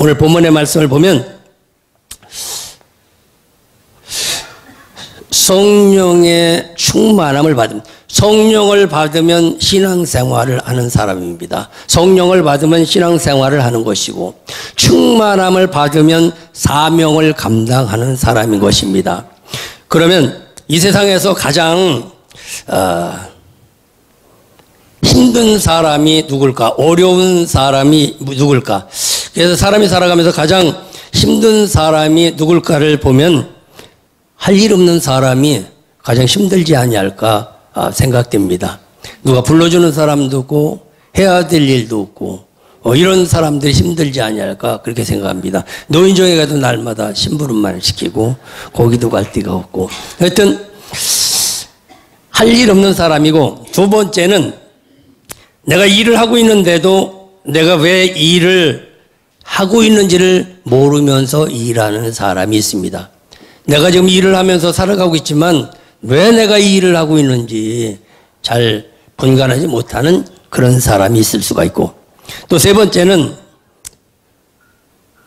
오늘 본문의 말씀을 보면 성령의 충만함을 받으면, 성령을 받으면 신앙생활을 하는 사람입니다. 성령을 받으면 신앙생활을 하는 것이고, 충만함을 받으면 사명을 감당하는 사람인 것입니다. 그러면 이 세상에서 가장 힘든 사람이 누굴까? 어려운 사람이 누굴까? 그래서 사람이 살아가면서 가장 힘든 사람이 누굴까를 보면 할 일 없는 사람이 가장 힘들지 아니할까 생각됩니다. 누가 불러주는 사람도 없고 해야 될 일도 없고 이런 사람들이 힘들지 아니할까 그렇게 생각합니다. 노인정에 가도 날마다 심부름만 시키고 거기도 갈 데가 없고, 하여튼 할 일 없는 사람이고, 두 번째는 내가 일을 하고 있는데도 내가 왜 일을 하고 있는지를 모르면서 일하는 사람이 있습니다. 내가 지금 일을 하면서 살아가고 있지만 왜 내가 이 일을 하고 있는지 잘 분간하지 못하는 그런 사람이 있을 수가 있고, 또 세 번째는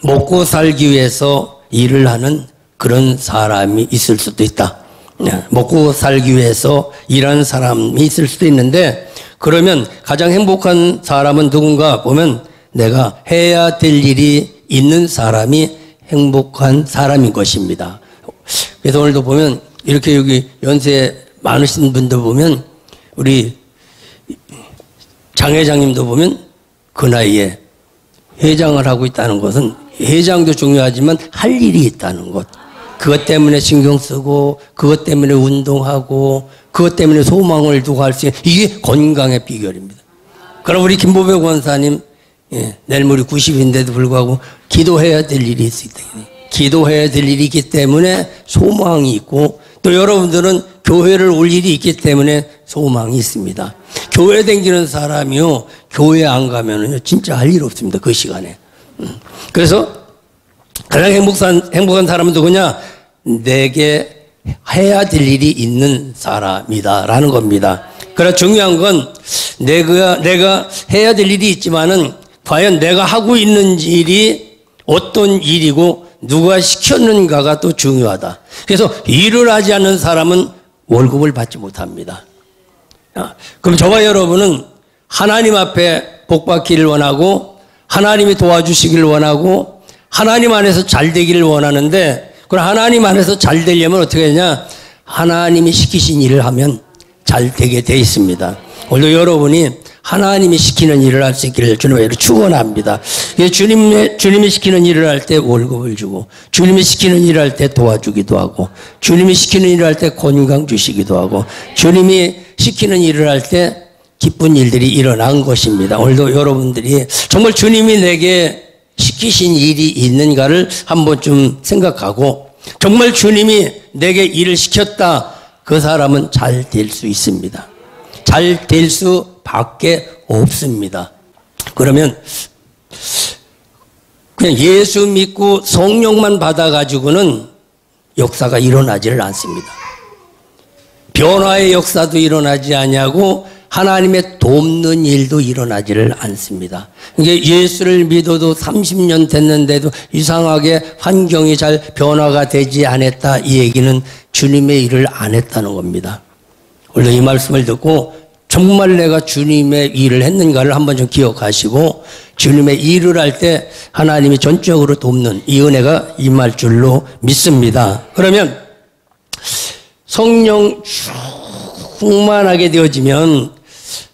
먹고 살기 위해서 일을 하는 그런 사람이 있을 수도 있다. 먹고 살기 위해서 일하는 사람이 있을 수도 있는데, 그러면 가장 행복한 사람은 누군가 보면 내가 해야 될 일이 있는 사람이 행복한 사람인 것입니다. 그래서 오늘도 보면 이렇게 여기 연세 많으신 분들 보면 우리 장 회장님도 보면 그 나이에 회장을 하고 있다는 것은 회장도 중요하지만 할 일이 있다는 것, 그것 때문에 신경 쓰고 그것 때문에 운동하고 그것 때문에 소망을 두고 할 수 있는, 이게 건강의 비결입니다. 그럼 우리 김보배 권사님 내일 모레 90인데도 불구하고 기도해야 될 일이 있다. 기도해야 될 일이 있기 때문에 소망이 있고, 또 여러분들은 교회를 올 일이 있기 때문에 소망이 있습니다. 교회 다니는 사람이요, 교회 안 가면은요 진짜 할 일 없습니다. 그 시간에. 그래서 가장 행복한 사람은 누구냐? 내게 해야 될 일이 있는 사람이다라는 겁니다. 그러나 중요한 건 내가 해야 될 일이 있지만은 과연 내가 하고 있는 일이 어떤 일이고 누가 시켰는가가 또 중요하다. 그래서 일을 하지 않는 사람은 월급을 받지 못합니다. 그럼 저와 여러분은 하나님 앞에 복 받기를 원하고 하나님이 도와주시기를 원하고 하나님 안에서 잘 되기를 원하는데, 그럼 하나님 안에서 잘 되려면 어떻게 되냐? 하나님이 시키신 일을 하면 잘 되게 돼 있습니다. 오늘 여러분이 하나님이 시키는 일을 할 수 있기를 주님으로 축원합니다. 주님이 시키는 일을 할 때 월급을 주고, 주님이 시키는 일을 할 때 도와주기도 하고, 주님이 시키는 일을 할 때 건강 주시기도 하고, 주님이 시키는 일을 할 때 기쁜 일들이 일어난 것입니다. 오늘도 여러분들이 정말 주님이 내게 시키신 일이 있는가를 한번 좀 생각하고, 정말 주님이 내게 일을 시켰다, 그 사람은 잘 될 수 있습니다. 잘 될 수밖에 없습니다. 그러면 그냥 예수 믿고 성령만 받아가지고는 역사가 일어나지를 않습니다. 변화의 역사도 일어나지 아니하고 하나님의 돕는 일도 일어나지를 않습니다. 이게 예수를 믿어도 30년 됐는데도 이상하게 환경이 잘 변화가 되지 않았다, 이 얘기는 주님의 일을 안 했다는 겁니다. 원래 이 말씀을 듣고 정말 내가 주님의 일을 했는가를 한번 좀 기억하시고, 주님의 일을 할 때 하나님이 전적으로 돕는 이 은혜가 임할 줄로 믿습니다. 그러면 성령 충만하게 되어지면,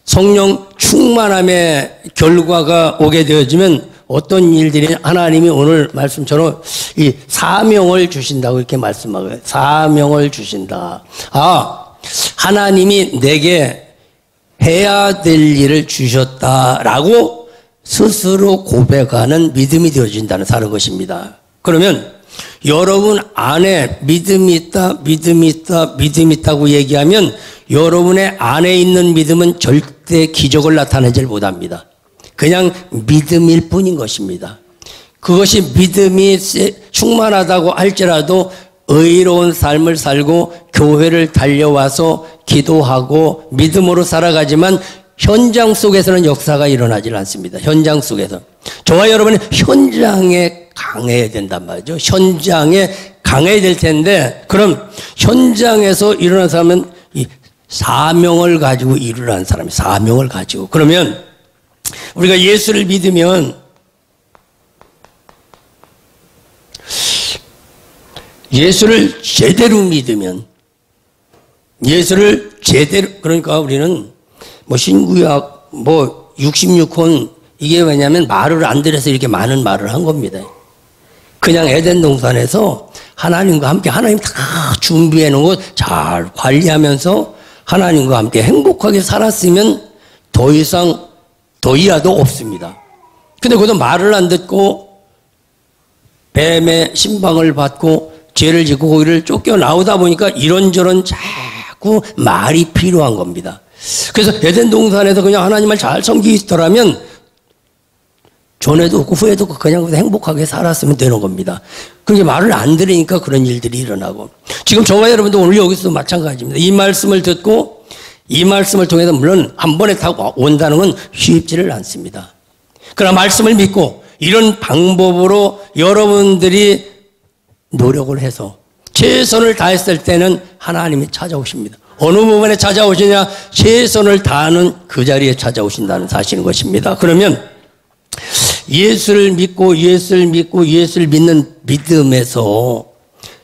성령 충만함의 결과가 오게 되어지면 어떤 일들이, 하나님이 오늘 말씀처럼 이 사명을 주신다고 이렇게 말씀하고요. 사명을 주신다. 하나님이 내게 해야 될 일을 주셨다라고 스스로 고백하는 믿음이 되어진다는 다른 것입니다. 그러면 여러분 안에 믿음이 있다고 얘기하면 여러분의 안에 있는 믿음은 절대 기적을 나타내질 못합니다. 그냥 믿음일 뿐인 것입니다. 그것이 믿음이 충만하다고 할지라도 의로운 삶을 살고 교회를 달려와서 기도하고 믿음으로 살아가지만 현장 속에서는 역사가 일어나질 않습니다. 현장 속에서. 저와 여러분은 현장에 강해야 된단 말이죠. 현장에 강해야 될 텐데, 그럼 현장에서 일어난 사람은 이 사명을 가지고 일어난 사람이 사명을 가지고. 그러면 우리가 예수를 믿으면 예수를 제대로 믿으면 예수를 제대로, 그러니까 우리는 뭐 신구약 뭐 66권 이게 왜냐면 말을 안 들여서 이렇게 많은 말을 한 겁니다. 그냥 에덴 동산에서 하나님과 함께 하나님 다 준비해 놓은 것 잘 관리하면서 하나님과 함께 행복하게 살았으면 더 이상 더 이하도 없습니다. 근데 그것도 말을 안 듣고 뱀의 신방을 받고 죄를 짓고 거기를 쫓겨 나오다 보니까 이런저런 자꾸 말이 필요한 겁니다. 그래서 에덴 동산에서 그냥 하나님을 잘 섬기시더라면 전에도 없고 후에도 없고 그냥 행복하게 살았으면 되는 겁니다. 그게 말을 안 들으니까 그런 일들이 일어나고, 지금 저와 여러분도 오늘 여기서도 마찬가지입니다. 이 말씀을 듣고 이 말씀을 통해서 물론 한 번에 다 온다는 건 쉽지를 않습니다. 그러나 말씀을 믿고 이런 방법으로 여러분들이 노력을 해서 최선을 다했을 때는 하나님이 찾아오십니다. 어느 부분에 찾아오시냐? 최선을 다하는 그 자리에 찾아오신다는 사실인 것입니다. 그러면 예수를 믿고 예수를 믿고 예수를 믿는 믿음에서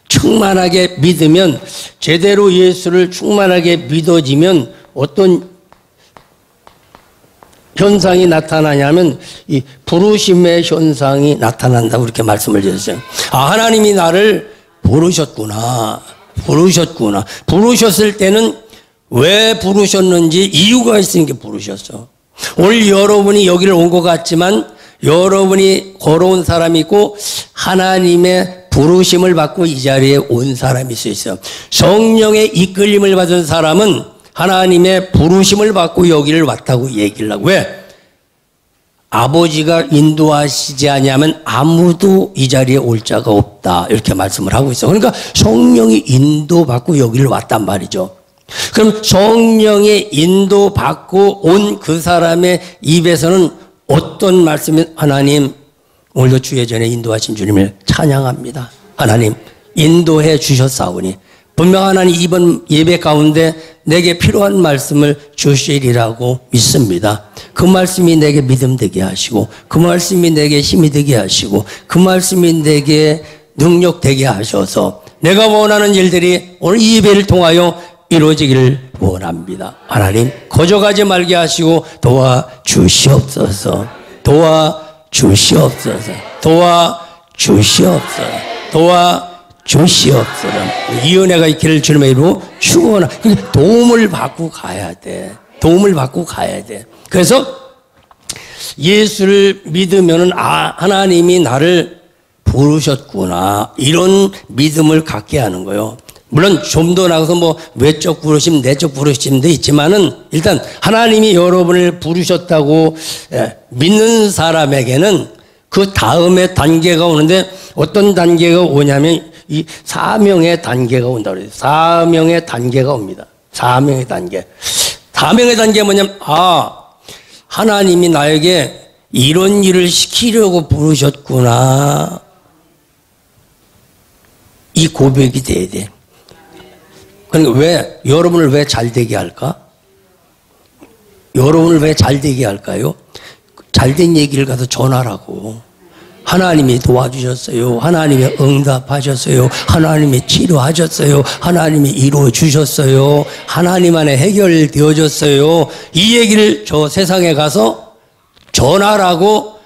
충만하게 믿으면, 제대로 예수를 충만하게 믿어지면 어떤 현상이 나타나냐면 이 부르심의 현상이 나타난다고 이렇게 말씀을 드렸어요. 아, 하나님이 나를 부르셨구나. 부르셨을 때는 왜 부르셨는지 이유가 있으니까 부르셨어. 오늘 여러분이 여기를 온 것 같지만 여러분이 걸어온 사람이 있고 하나님의 부르심을 받고 이 자리에 온 사람이 있어요. 성령의 이끌림을 받은 사람은 하나님의 부르심을 받고 여기를 왔다고 얘기를 하고, 왜? 아버지가 인도하시지 않으면 아무도 이 자리에 올 자가 없다, 이렇게 말씀을 하고 있어요. 그러니까 성령이 인도받고 여기를 왔단 말이죠. 그럼 성령의 인도받고 온 그 사람의 입에서는 어떤 말씀이, 하나님 오늘도 주의 전에 인도하신 주님을 찬양합니다. 하나님 인도해 주셨사오니 분명 하나님 이번 예배 가운데 내게 필요한 말씀을 주시리라고 믿습니다. 그 말씀이 내게 믿음 되게 하시고, 그 말씀이 내게 힘이 되게 하시고, 그 말씀이 내게 능력 되게 하셔서 내가 원하는 일들이 오늘 이 예배를 통하여 이루어지기를 원합니다. 하나님 거저가지 말게 하시고 도와주시옵소서. 도와주시옵소서. 도와주시옵소서. 도와주시옵소서. 이 은혜가 있기를 주님의 이름으로 축원합니다. 도움을 받고 가야 돼. 도움을 받고 가야 돼. 그래서 예수를 믿으면은 아, 하나님이 나를 부르셨구나, 이런 믿음을 갖게 하는 거예요. 물론 좀 더 나가서 뭐 외적 부르심, 내적 부르심도 있지만은 일단 하나님이 여러분을 부르셨다고 믿는 사람에게는 그 다음에 단계가 오는데, 어떤 단계가 오냐면 이 사명의 단계가 온다 그래요. 사명의 단계가 옵니다. 사명의 단계. 사명의 단계가 뭐냐면, 아, 하나님이 나에게 이런 일을 시키려고 부르셨구나, 이 고백이 돼야 돼. 그러니까 왜, 여러분을 왜 잘되게 할까? 여러분을 왜 잘되게 할까요? 잘된 얘기를 가서 전하라고. 하나님이 도와주셨어요. 하나님이 응답하셨어요. 하나님이 치료하셨어요. 하나님이 이루어 주셨어요. 하나님 안에 해결되어졌어요. 이 얘기를 저 세상에 가서 전하라고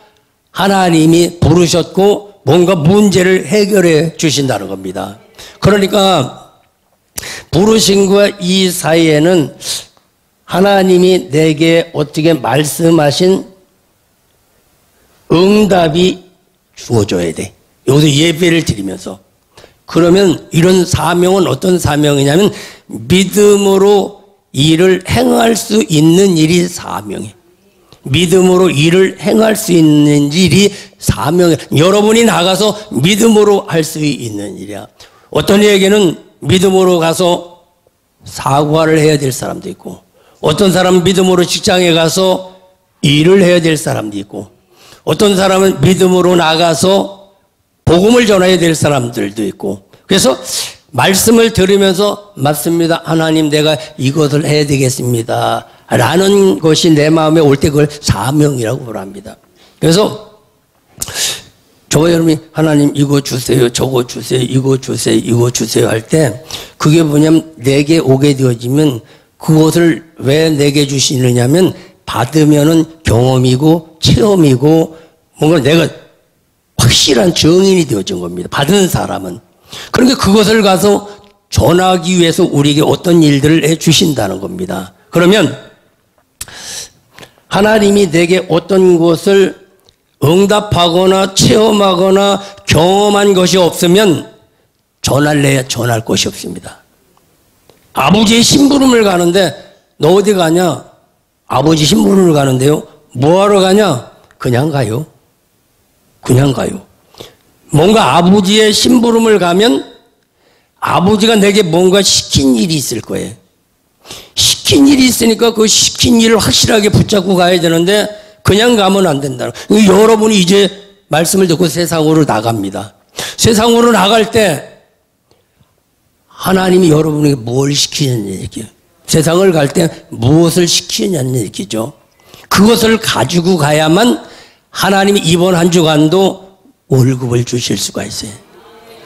하나님이 부르셨고 뭔가 문제를 해결해 주신다는 겁니다. 그러니까 부르심과 이 사이에는 하나님이 내게 어떻게 말씀하신 응답이 주어져야 돼. 여기서 예배를 드리면서. 그러면 이런 사명은 어떤 사명이냐면 믿음으로 일을 행할 수 있는 일이 사명이에요. 믿음으로 일을 행할 수 있는 일이 사명이에요. 여러분이 나가서 믿음으로 할 수 있는 일이야. 어떤 이에게는 믿음으로 가서 사과를 해야 될 사람도 있고, 어떤 사람은 믿음으로 직장에 가서 일을 해야 될 사람도 있고, 어떤 사람은 믿음으로 나가서 복음을 전해야 될 사람들도 있고, 그래서 말씀을 들으면서 맞습니다. 하나님 내가 이것을 해야 되겠습니다. 라는 것이 내 마음에 올 때 그걸 사명이라고 부릅니다. 그래서 저와 여러분이 하나님 이거 주세요, 저거 주세요, 이거 주세요, 이거 주세요 할 때 그게 뭐냐면 내게 오게 되어지면 그것을 왜 내게 주시느냐면 받으면은 경험이고 체험이고 뭔가 내가 확실한 증인이 되어진 겁니다. 받은 사람은. 그러니까 그것을 가서 전하기 위해서 우리에게 어떤 일들을 해 주신다는 겁니다. 그러면 하나님이 내게 어떤 것을 응답하거나 체험하거나 경험한 것이 없으면 전할래야 전할 것이 없습니다. 아버지의 심부름을 가는데 너 어디 가냐? 아버지 심부름을 가는데요. 뭐하러 가냐? 그냥 가요. 그냥 가요. 뭔가 아버지의 심부름을 가면 아버지가 내게 뭔가 시킨 일이 있을 거예요. 시킨 일이 있으니까 그 시킨 일을 확실하게 붙잡고 가야 되는데 그냥 가면 안 된다. 여러분이 이제 말씀을 듣고 세상으로 나갑니다. 세상으로 나갈 때 하나님이 여러분에게 뭘 시키느냐 얘기예요. 세상을 갈 때 무엇을 시키느냐는 얘기죠. 그것을 가지고 가야만 하나님이 이번 한 주간도 월급을 주실 수가 있어요.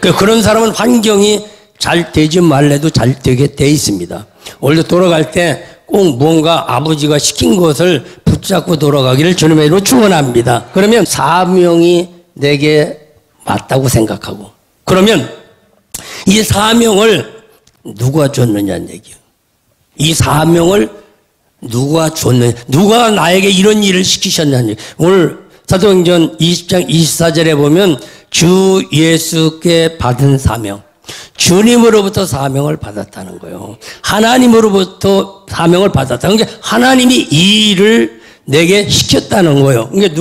그런 사람은 환경이 잘 되지 말래도 잘 되게 돼 있습니다. 원래 돌아갈 때 꼭 뭔가 아버지가 시킨 것을 붙잡고 돌아가기를 주님의 이름으로 축원합니다. 그러면 사명이 내게 맞다고 생각하고, 그러면 이 사명을 누가 줬느냐는 얘기예요. 이 사명을 누가 줬느냐, 누가 나에게 이런 일을 시키셨냐는 얘기예요. 오늘 사도행전 20장 24절에 보면 주 예수께 받은 사명, 주님으로부터 사명을 받았다는 거예요. 하나님으로부터 사명을 받았다는 게 하나님이 이 일을 내게 시켰다는 거예요. 그러니까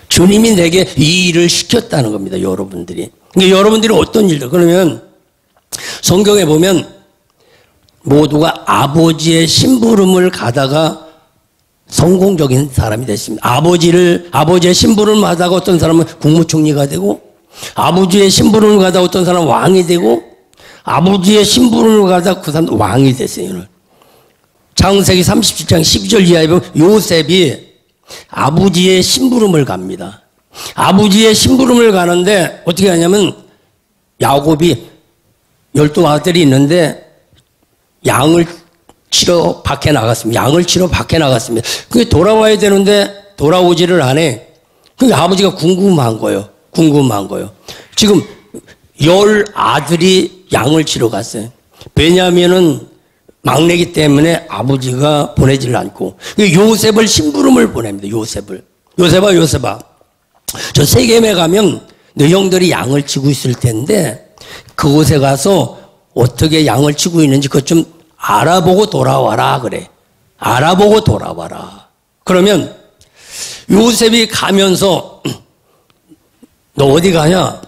주님이 내게 이 일을 시켰다는 겁니다. 여러분들이. 그러니까 여러분들이 어떤 일들, 그러면 성경에 보면 모두가 아버지의 심부름을 가다가 성공적인 사람이 됐습니다. 아버지의 심부름을 하다가 어떤 사람은 국무총리가 되고, 아버지의 심부름을 가다가 어떤 사람은 왕이 되고, 아버지의 심부름을 가다가 그 사람도 왕이 됐어요. 창세기 37장 12절 이하에 보면 요셉이 아버지의 심부름을 갑니다. 아버지의 심부름을 가는데 어떻게 하냐면 야곱이 12아들이 있는데 양을 치러 밖에 나갔습니다. 양을 치러 밖에 나갔습니다. 그게 돌아와야 되는데 돌아오지를 않아. 그게 아버지가 궁금한 거예요. 지금 10아들이 양을 치러 갔어요. 베냐민은 막내기 때문에 아버지가 보내지를 않고 요셉을 심부름을 보냅니다. 요셉아 저 세겜에 가면 너 형들이 양을 치고 있을 텐데 그곳에 가서 어떻게 양을 치고 있는지 그것 좀 알아보고 돌아와라 그래. 알아보고 돌아와라. 그러면 요셉이 가면서 너 어디 가냐?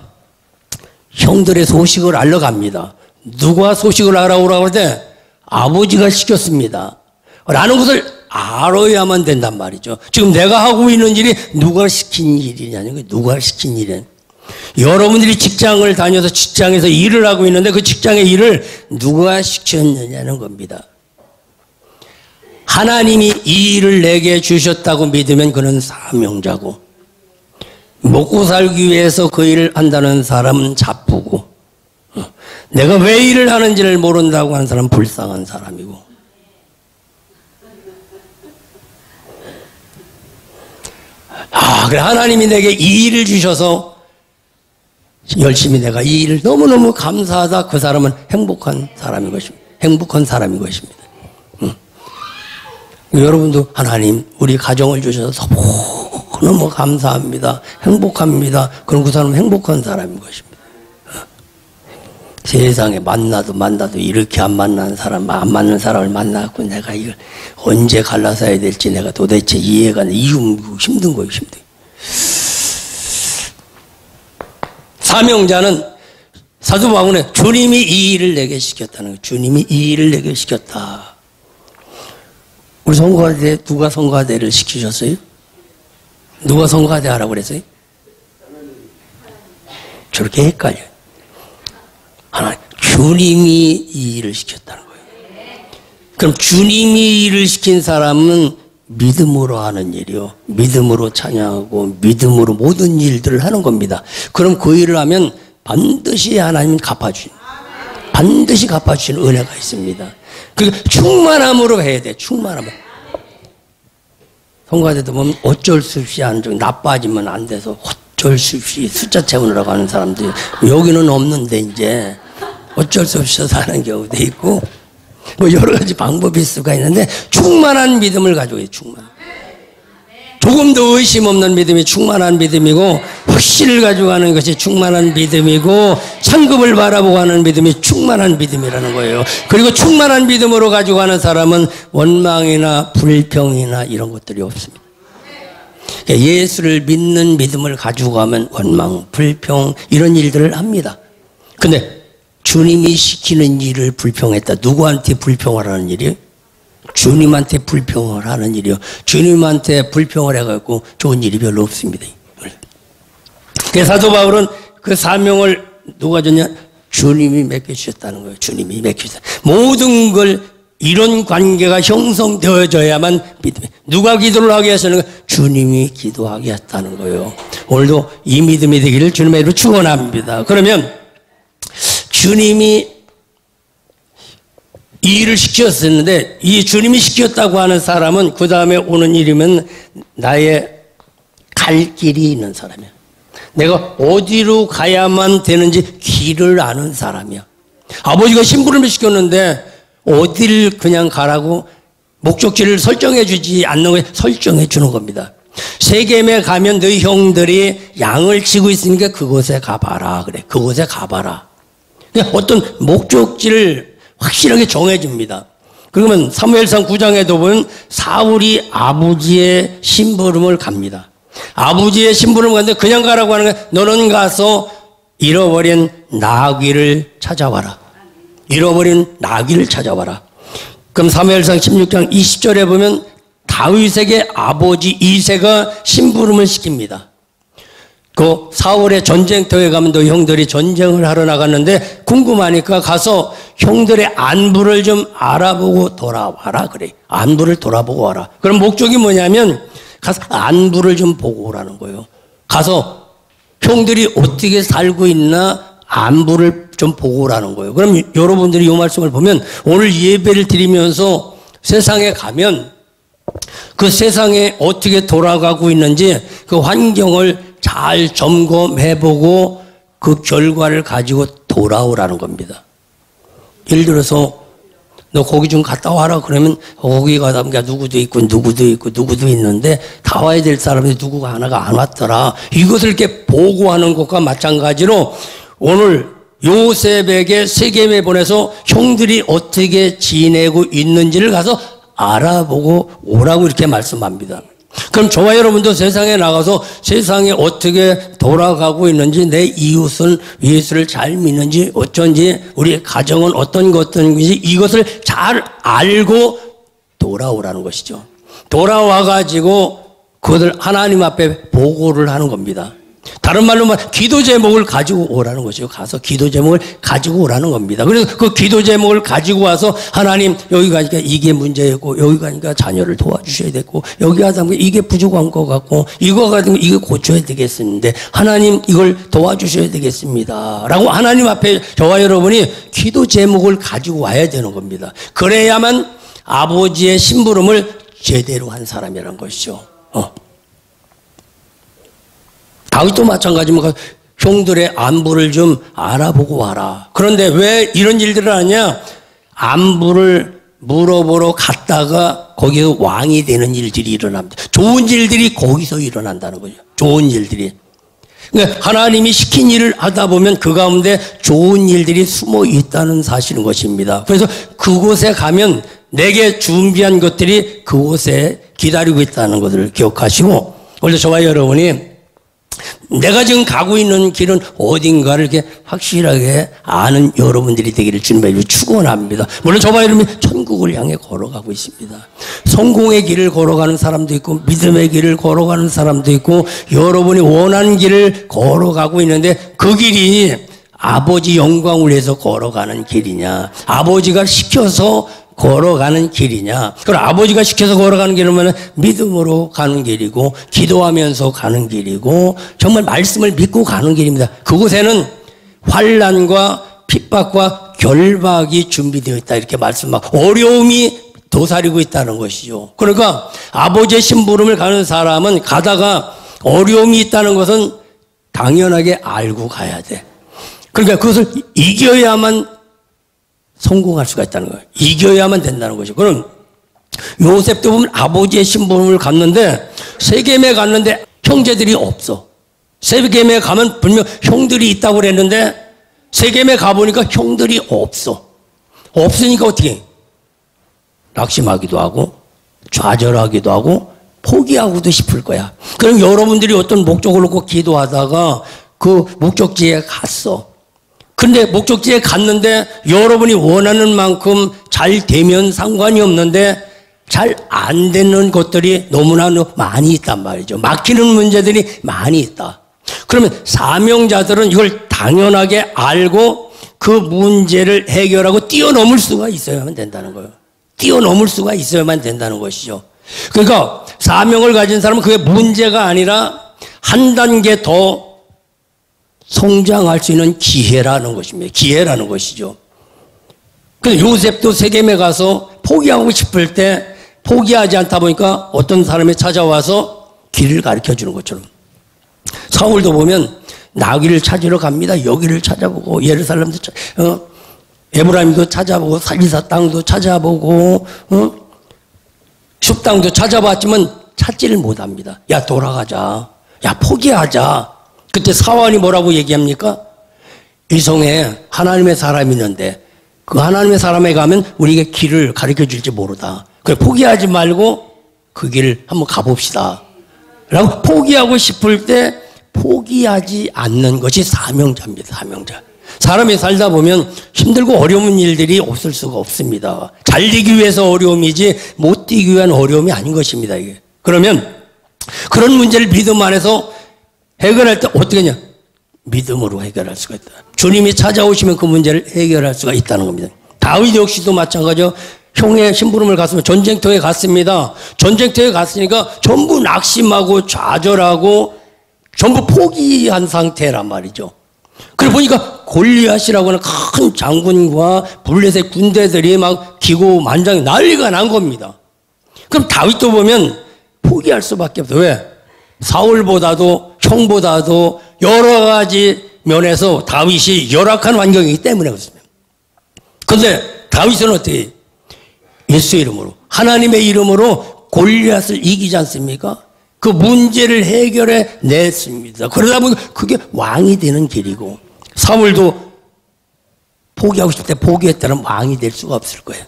형들의 소식을 알러 갑니다. 누가 소식을 알아오라고 할 때 아버지가 시켰습니다. 라는 것을 알아야만 된단 말이죠. 지금 내가 하고 있는 일이 누가 시킨 일이냐는, 누가 시킨 일이냐. 여러분들이 직장을 다녀서 직장에서 일을 하고 있는데 그 직장의 일을 누가 시켰느냐는 겁니다. 하나님이 이 일을 내게 주셨다고 믿으면 그는 사명자고, 먹고 살기 위해서 그 일을 한다는 사람은 자쁘고, 내가 왜 일을 하는지를 모른다고 하는 사람은 불쌍한 사람이고, 그래 하나님이 내게 이 일을 주셔서 열심히 내가 이 일을 너무너무 감사하다. 그 사람은 행복한 사람인 것입니다. 행복한 사람인 것입니다. 여러분도 하나님 우리 가정을 주셔서 너무 감사합니다. 행복합니다. 그럼 그 사람은 행복한 사람인 것입니다. 세상에 만나도 이렇게 안 만나는 사람, 안 맞는 사람을 만나고 내가 이걸 언제 갈라서 해야 될지 내가 도대체 이해가 안 돼. 힘든 거예요, 힘든. 사명자는 사도 바울은 주님이 이 일을 내게 시켰다는 거예요. 주님이 이 일을 내게 시켰다. 우리 성가대 누가 성가대를 시키셨어요? 누가 성가대 하라고 그랬어요? 저렇게 헷갈려요. 하나, 주님이 이 일을 시켰다는 거예요. 그럼 주님이 일을 시킨 사람은 믿음으로 하는 일이요. 믿음으로 찬양하고 믿음으로 모든 일들을 하는 겁니다. 그럼 그 일을 하면 반드시 하나님은 갚아주시는, 반드시 갚아주시는 은혜가 있습니다. 그러니까 충만함으로 해야 돼. 충만함으로. 성가대도 보면 어쩔 수 없이 하는 중, 나빠지면 안 돼서 어쩔 수 없이 숫자 채우느라고 하는 사람들이 여기는 없는데 이제 어쩔 수 없이 사는 경우도 있고 뭐 여러 가지 방법이 있을 수가 있는데 충만한 믿음을 가지고 있어요. 충만. 조금도 의심 없는 믿음이 충만한 믿음이고 확신을 가지고 가는 것이 충만한 믿음이고 천국을 바라보고 하는 믿음이 충만한 믿음이라는 거예요. 그리고 충만한 믿음으로 가지고 가는 사람은 원망이나 불평이나 이런 것들이 없습니다. 예수를 믿는 믿음을 가지고 가면 원망, 불평 이런 일들을 합니다. 근데 주님이 시키는 일을 불평했다. 누구한테 불평을 하는 일이에요? 주님한테 불평을 하는 일이요. 주님한테 불평을 해갖고 좋은 일이 별로 없습니다. 그래서 사도 바울은 그 사명을 누가 줬냐? 주님이 맡겨주셨다는 거예요. 주님이 맡겨주셨다. 모든 걸 이런 관계가 형성되어져야만 믿음이. 누가 기도를 하게 하시는 거예요? 주님이 기도하게 했다는 거예요. 오늘도 이 믿음이 되기를 주님의 이름으로 축원합니다. 그러면 주님이 이 일을 시켰었는데 이 주님이 시켰다고 하는 사람은 그 다음에 오는 일이면 나의 갈 길이 있는 사람이야. 내가 어디로 가야만 되는지 길을 아는 사람이야. 아버지가 심부름을 시켰는데 어디를 그냥 가라고 목적지를 설정해 주지 않는 거에 설정해 주는 겁니다. 세겜에 가면 너희 형들이 양을 치고 있으니까 그곳에 가봐라. 그래. 그곳에 가봐라. 그냥 어떤 목적지를 확실하게 정해줍니다. 그러면 사무엘상 9장에도 보면 사울이 아버지의 심부름을 갑니다. 아버지의 심부름을 갔는데 그냥 가라고 하는 거야. 너는 가서 잃어버린 나귀를 찾아와라. 잃어버린 나귀를 찾아와라. 그럼 사무엘상 16장 20절에 보면 다윗에게 아버지 이새가 심부름을 시킵니다. 그 사울의 전쟁터에 가면 너 형들이 전쟁을 하러 나갔는데 궁금하니까 가서 형들의 안부를 좀 알아보고 돌아와라. 그래. 안부를 돌아보고 와라. 그럼 목적이 뭐냐면 가서 안부를 좀 보고 오라는 거예요. 가서 형들이 어떻게 살고 있나 안부를 좀 보고 오라는 거예요. 그럼 여러분들이 이 말씀을 보면 오늘 예배를 드리면서 세상에 가면 그 세상에 어떻게 돌아가고 있는지 그 환경을 잘 점검해보고 그 결과를 가지고 돌아오라는 겁니다. 예를 들어서 너 거기 좀 갔다 와라 그러면 거기 가다 보니까 누구도 있고 누구도 있는데 다 와야 될 사람이 누구가 하나가 안 왔더라. 이것을 이렇게 보고하는 것과 마찬가지로 오늘 요셉에게 세겜에 보내서 형들이 어떻게 지내고 있는지를 가서 알아보고 오라고 이렇게 말씀합니다. 그럼 저와 여러분도 세상에 나가서 세상에 어떻게 돌아가고 있는지 내 이웃은 예수를 잘 믿는지 어쩐지 우리 가정은 어떤 것인지 이것을 잘 알고 돌아오라는 것이죠. 돌아와가지고 그것을 하나님 앞에 보고를 하는 겁니다. 다른 말로 말하면 기도 제목을 가지고 오라는 것이죠. 가서 기도 제목을 가지고 오라는 겁니다. 그래서 그 기도 제목을 가지고 와서 하나님 여기 가니까 이게 문제였고 여기 가니까 자녀를 도와주셔야 되고 여기 가다 보면 이게 부족한 것 같고 이거 가지고 이거 고쳐야 되겠는데 하나님 이걸 도와주셔야 되겠습니다. 라고 하나님 앞에 저와 여러분이 기도 제목을 가지고 와야 되는 겁니다. 그래야만 아버지의 심부름을 제대로 한 사람이라는 것이죠. 다윗도 마찬가지입니다. 형들의 안부를 좀 알아보고 와라. 그런데 왜 이런 일들을 하냐? 안부를 물어보러 갔다가 거기서 왕이 되는 일들이 일어납니다. 좋은 일들이 거기서 일어난다는 거죠. 좋은 일들이. 그러니까 하나님이 시킨 일을 하다 보면 그 가운데 좋은 일들이 숨어 있다는 사실인 것입니다. 그래서 그곳에 가면 내게 준비한 것들이 그곳에 기다리고 있다는 것을 기억하시고 오늘 저와 여러분이 내가 지금 가고 있는 길은 어딘가를 이렇게 확실하게 아는 여러분들이 되기를 주님의 축원합니다. 물론 저와 여러분이 천국을 향해 걸어가고 있습니다. 성공의 길을 걸어가는 사람도 있고 믿음의 길을 걸어가는 사람도 있고 여러분이 원하는 길을 걸어가고 있는데 그 길이 아버지 영광을 위해서 걸어가는 길이냐, 아버지가 시켜서 걸어가는 길이냐. 그럼 아버지가 시켜서 걸어가는 길은 믿음으로 가는 길이고 기도하면서 가는 길이고 정말 말씀을 믿고 가는 길입니다. 그곳에는 환난과 핍박과 결박이 준비되어 있다 이렇게 말씀하고 어려움이 도사리고 있다는 것이죠. 그러니까 아버지의 심부름을 가는 사람은 가다가 어려움이 있다는 것은 당연하게 알고 가야 돼. 그러니까 그것을 이겨야만 성공할 수가 있다는 거예요. 이겨야만 된다는 거죠. 그럼 요셉도 보면 아버지의 심부름을 갔는데 세겜에 갔는데 형제들이 없어. 세겜에 가면 분명 형들이 있다고 그랬는데 세겜에 가보니까 형들이 없어. 없으니까 어떻게 해? 낙심하기도 하고 좌절하기도 하고 포기하고도 싶을 거야. 그럼 여러분들이 어떤 목적을 놓고 기도하다가 그 목적지에 갔어. 근데 목적지에 갔는데 여러분이 원하는 만큼 잘 되면 상관이 없는데 잘 안 되는 것들이 너무나 많이 있단 말이죠. 막히는 문제들이 많이 있다. 그러면 사명자들은 이걸 당연하게 알고 그 문제를 해결하고 뛰어넘을 수가 있어야만 된다는 거예요. 뛰어넘을 수가 있어야만 된다는 것이죠. 그러니까 사명을 가진 사람은 그게 문제가 아니라 한 단계 더 성장할 수 있는 기회라는 것입니다. 기회라는 것이죠. 근데 요셉도 세겜에 가서 포기하고 싶을 때 포기하지 않다 보니까 어떤 사람이 찾아와서 길을 가르쳐 주는 것처럼 사울도 보면 나귀를 찾으러 갑니다. 여기를 찾아보고 예루살렘도 에브라임도 찾아보고 살리사 땅도 찾아보고 숲 땅도 찾아봤지만 찾지를 못합니다. 야 돌아가자. 야 포기하자. 그때 사환이 뭐라고 얘기합니까? 이 성에 하나님의 사람이 있는데 그 하나님의 사람에 가면 우리에게 길을 가르쳐 줄지 모르다. 그래 포기하지 말고 그 길을 한번 가봅시다. 라고 포기하고 싶을 때 포기하지 않는 것이 사명자입니다. 사명자. 사람이 살다 보면 힘들고 어려운 일들이 없을 수가 없습니다. 잘 되기 위해서 어려움이지 못 되기 위한 어려움이 아닌 것입니다. 이게. 그러면 그런 문제를 믿음 안에서 해결할 때 어떻게 하냐? 믿음으로 해결할 수가 있다. 주님이 찾아오시면 그 문제를 해결할 수가 있다는 겁니다. 다윗 역시도 마찬가지죠. 형의 심부름을 갔으면 전쟁터에 갔습니다. 전쟁터에 갔으니까 전부 낙심하고 좌절하고 전부 포기한 상태란 말이죠. 그러고 보니까 골리앗이라고 하는 큰 장군과 블레셋 군대들이 막 기고만장이 난리가 난 겁니다. 그럼 다윗도 보면 포기할 수밖에 없어요. 왜? 사울보다도 형보다도 여러 가지 면에서 다윗이 열악한 환경이기 때문에 그렇습니다. 그런데 다윗은 어떻게 해요? 예수의 이름으로 하나님의 이름으로 골리앗을 이기지 않습니까? 그 문제를 해결해 냈습니다. 그러다 보니 그게 왕이 되는 길이고 사울도 포기하고 싶을 때 포기했다면 왕이 될 수가 없을 거예요.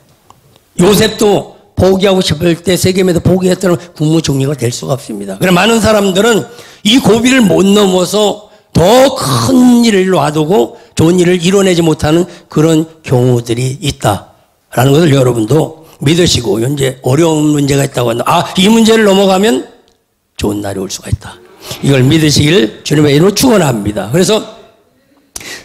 요셉도 포기하고 싶을 때 세겜에도 포기했다면 국무총리가 될 수가 없습니다. 그래 많은 사람들은 이 고비를 못 넘어서 더 큰 일을 놔두고 좋은 일을 이뤄내지 못하는 그런 경우들이 있다라는 것을 여러분도 믿으시고 현재 어려운 문제가 있다고 한다. 이 문제를 넘어가면 좋은 날이 올 수가 있다. 이걸 믿으시길 주님의 이름으로 축원합니다. 그래서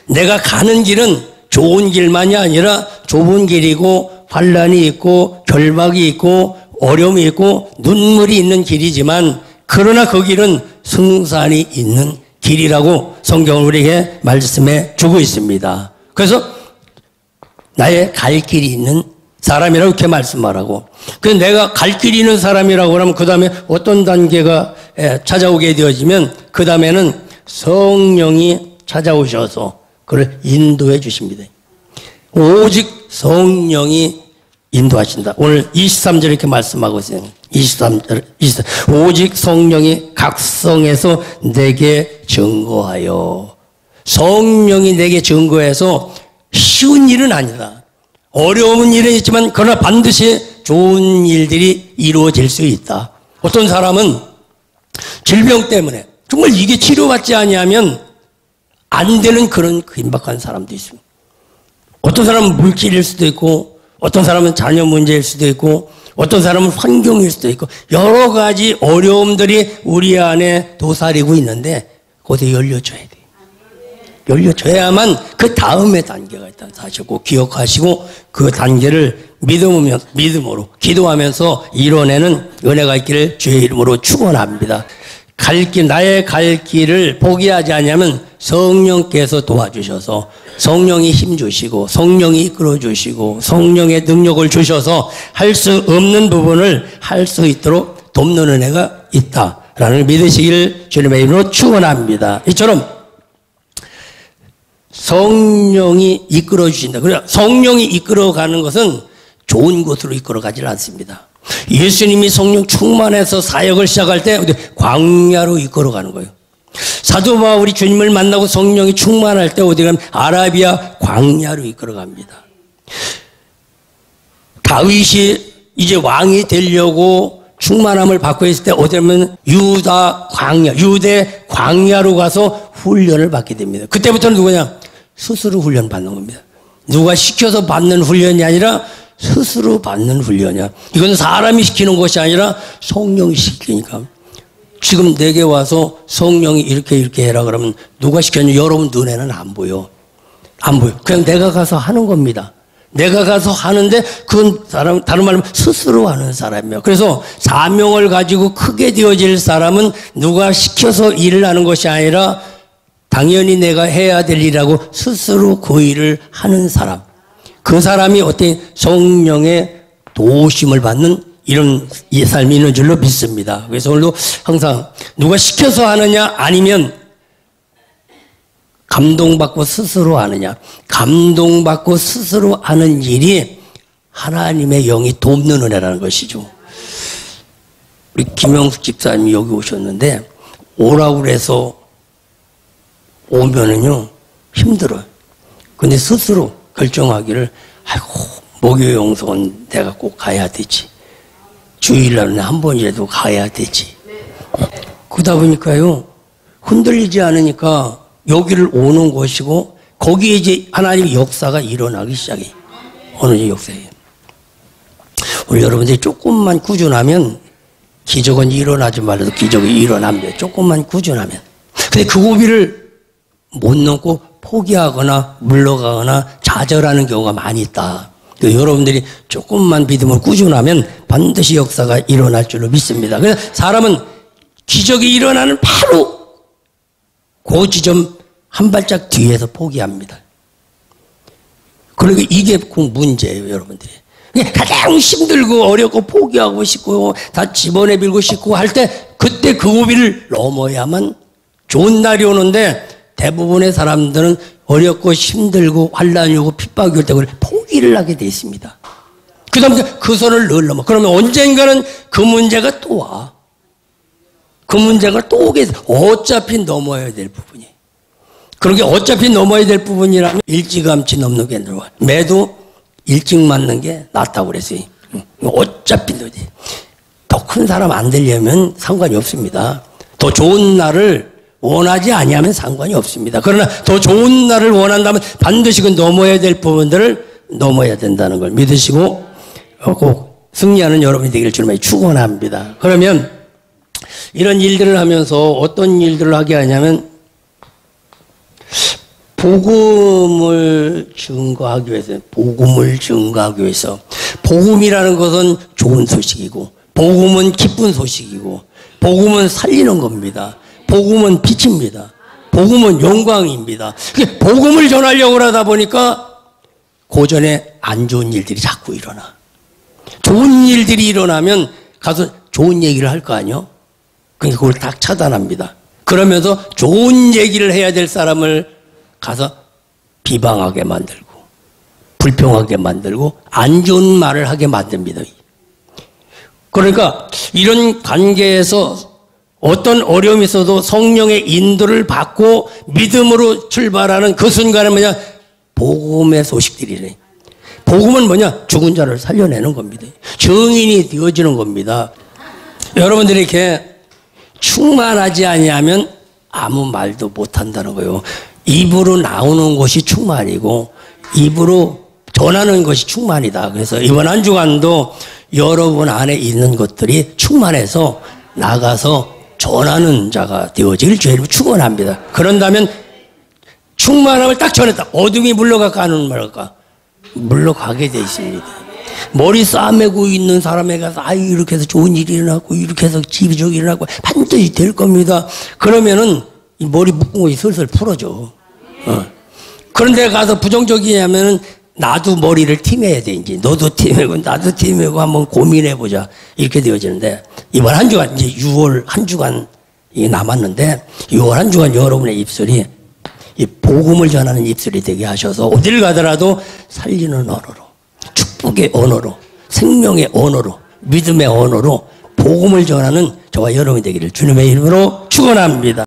내가 가는 길은 좋은 길만이 아니라 좁은 길이고 환난이 있고 결박이 있고 어려움이 있고 눈물이 있는 길이지만 그러나 그 길은 승산이 있는 길이라고 성경은 우리에게 말씀해 주고 있습니다. 그래서 나의 갈 길이 있는 사람이라고 이렇게 말씀하라고. 그래서 내가 갈 길이 있는 사람이라고 하면 그 다음에 어떤 단계가 찾아오게 되어지면 그 다음에는 성령이 찾아오셔서 그를 인도해 주십니다. 오직 성령이 인도하신다. 오늘 23절 이렇게 말씀하고 있어요. 23절. 오직 성령이 각성해서 내게 증거하여. 성령이 내게 증거해서 쉬운 일은 아니다. 어려운 일은 있지만 그러나 반드시 좋은 일들이 이루어질 수 있다. 어떤 사람은 질병 때문에 정말 이게 치료받지 아니하면 안 되는 그런 긴박한 사람도 있습니다. 어떤 사람은 물질일 수도 있고, 어떤 사람은 자녀 문제일 수도 있고, 어떤 사람은 환경일 수도 있고, 여러 가지 어려움들이 우리 안에 도사리고 있는데 거기에 열려줘야 돼요. 열려줘야만 그 다음의 단계가 있다는 사실 꼭 기억하시고, 그 단계를 믿음으로 기도하면서 이뤄내는 은혜가 있기를 주의 이름으로 축원합니다. 나의 갈 길을 포기하지 않으면 성령께서 도와주셔서, 성령이 힘주시고 성령이 이끌어주시고 성령의 능력을 주셔서 할 수 없는 부분을 할 수 있도록 돕는 은혜가 있다라는 믿으시기를 주님의 이름으로 축원합니다. 이처럼 성령이 이끌어주신다. 그래서 성령이 이끌어가는 것은 좋은 곳으로 이끌어가질 않습니다. 예수님이 성령 충만해서 사역을 시작할 때 광야로 이끌어가는 거예요. 사도 바울이 주님을 만나고 성령이 충만할 때 어디 가면 아라비아 광야로 이끌어갑니다. 다윗이 이제 왕이 되려고 충만함을 받고 있을 때 어디 가면 유대 광야로 가서 훈련을 받게 됩니다. 그때부터는 누구냐? 스스로 훈련 받는 겁니다. 누가 시켜서 받는 훈련이 아니라 스스로 받는 훈련이야. 이건 사람이 시키는 것이 아니라 성령이 시키니까. 지금 내게 와서 성령이 이렇게 해라 그러면 누가 시켰냐? 여러분 눈에는 안 보여. 안 보여. 그냥 내가 가서 하는 겁니다. 내가 가서 하는데 그건 다른 말로 스스로 하는 사람이에요. 그래서 사명을 가지고 크게 되어질 사람은 누가 시켜서 일을 하는 것이 아니라 당연히 내가 해야 될 일이라고 스스로 그 일을 하는 사람. 그 사람이 어떤 성령의 도우심을 받는 이런 삶이 있는 줄로 믿습니다. 그래서 오늘도 항상 누가 시켜서 하느냐 아니면 감동받고 스스로 하느냐. 감동받고 스스로 하는 일이 하나님의 영이 돕는 은혜라는 것이죠. 우리 김영숙 집사님이 여기 오셨는데 오라고 그래서 오면은요 힘들어요. 근데 스스로 결정하기를 아이고 목요 영성은 내가 꼭 가야 되지. 주일날은 한 번이라도 가야 되지. 그러다 보니까요 흔들리지 않으니까 여기를 오는 것이고 거기에 이제 하나님의 역사가 일어나기 시작해요. 어느 역사에. 우리 여러분들이 조금만 꾸준하면 기적은 일어나지 말아도 기적이 일어납니다. 조금만 꾸준하면. 근데 그 고비를 못 넘고 포기하거나 물러가거나 좌절하는 경우가 많이 있다. 여러분들이 조금만 믿음을 꾸준하면 반드시 역사가 일어날 줄로 믿습니다. 그래서 사람은 기적이 일어나는 바로 그 지점 한 발짝 뒤에서 포기합니다. 그러니까 이게 그 문제예요, 여러분들이. 가장 힘들고 어렵고 포기하고 싶고 다 집어내밀고 싶고 할 때 그때 그 고비를 넘어야만 좋은 날이 오는데 대부분의 사람들은 어렵고 힘들고 환란이 오고 핍박이 올 때 그걸 포기를 하게 돼 있습니다. 그 다음에 그 선을 늘 넘어. 그러면 언젠가는 그 문제가 또 와. 그 문제가 또 오게 돼. 어차피 넘어야 될 부분이. 그러게 어차피 넘어야 될 부분이라면 일찌감치 넘는 게 들어와. 매도 일찍 맞는 게 낫다고 그랬어요. 어차피 더 큰 사람 안 되려면 상관이 없습니다. 더 좋은 날을 원하지 아니하면 상관이 없습니다. 그러나 더 좋은 날을 원한다면 반드시 그 넘어야 될 부분들을 넘어야 된다는 걸 믿으시고 꼭 승리하는 여러분이 되기를 주님의 축원합니다. 그러면 이런 일들을 하면서 어떤 일들을 하게 하냐면 복음을 증거하기 위해서, 복음이라는 것은 좋은 소식이고, 복음은 기쁜 소식이고, 복음은 살리는 겁니다. 복음은 빛입니다. 복음은 영광입니다. 복음을 전하려고 하다 보니까 고전에 안 좋은 일들이 자꾸 일어나. 좋은 일들이 일어나면 가서 좋은 얘기를 할 거 아니요? 그러니까 그걸 딱 차단합니다. 그러면서 좋은 얘기를 해야 될 사람을 가서 비방하게 만들고 불평하게 만들고 안 좋은 말을 하게 만듭니다. 그러니까 이런 관계에서 어떤 어려움이 있어도 성령의 인도를 받고 믿음으로 출발하는 그 순간은 뭐냐? 복음의 소식들이래. 복음은 뭐냐? 죽은 자를 살려내는 겁니다. 증인이 되어지는 겁니다. 여러분들이 이렇게 충만하지 아니하면 아무 말도 못한다는 거예요. 입으로 나오는 것이 충만이고 입으로 전하는 것이 충만이다. 그래서 이번 한 주간도 여러분 안에 있는 것들이 충만해서 나가서 전하는 자가 되어질 주의를 축원합니다. 그런다면 충만함을 딱 전했다. 어둠이 물러갈까 안 물러갈까? 물러가게 돼 있습니다. 머리 싸매고 있는 사람에 가서 이렇게 해서 좋은 일이 일어나고 이렇게 해서 집이 저기 일어나고 반드시 될 겁니다. 그러면은 이 머리 묶은 것이 슬슬 풀어져. 그런데 가서 부정적이냐면은 나도 머리를 팀해야 돼. 이제 너도 팀해고 나도 팀해고 한번 고민해 보자. 이렇게 되어지는데 이번 한 주간 이제 6월 한 주간 남았는데 6월 한 주간 여러분의 입술이 이 복음을 전하는 입술이 되게 하셔서 어딜 가더라도 살리는 언어로, 축복의 언어로, 생명의 언어로, 믿음의 언어로 복음을 전하는 저와 여러분이 되기를 주님의 이름으로 축원합니다.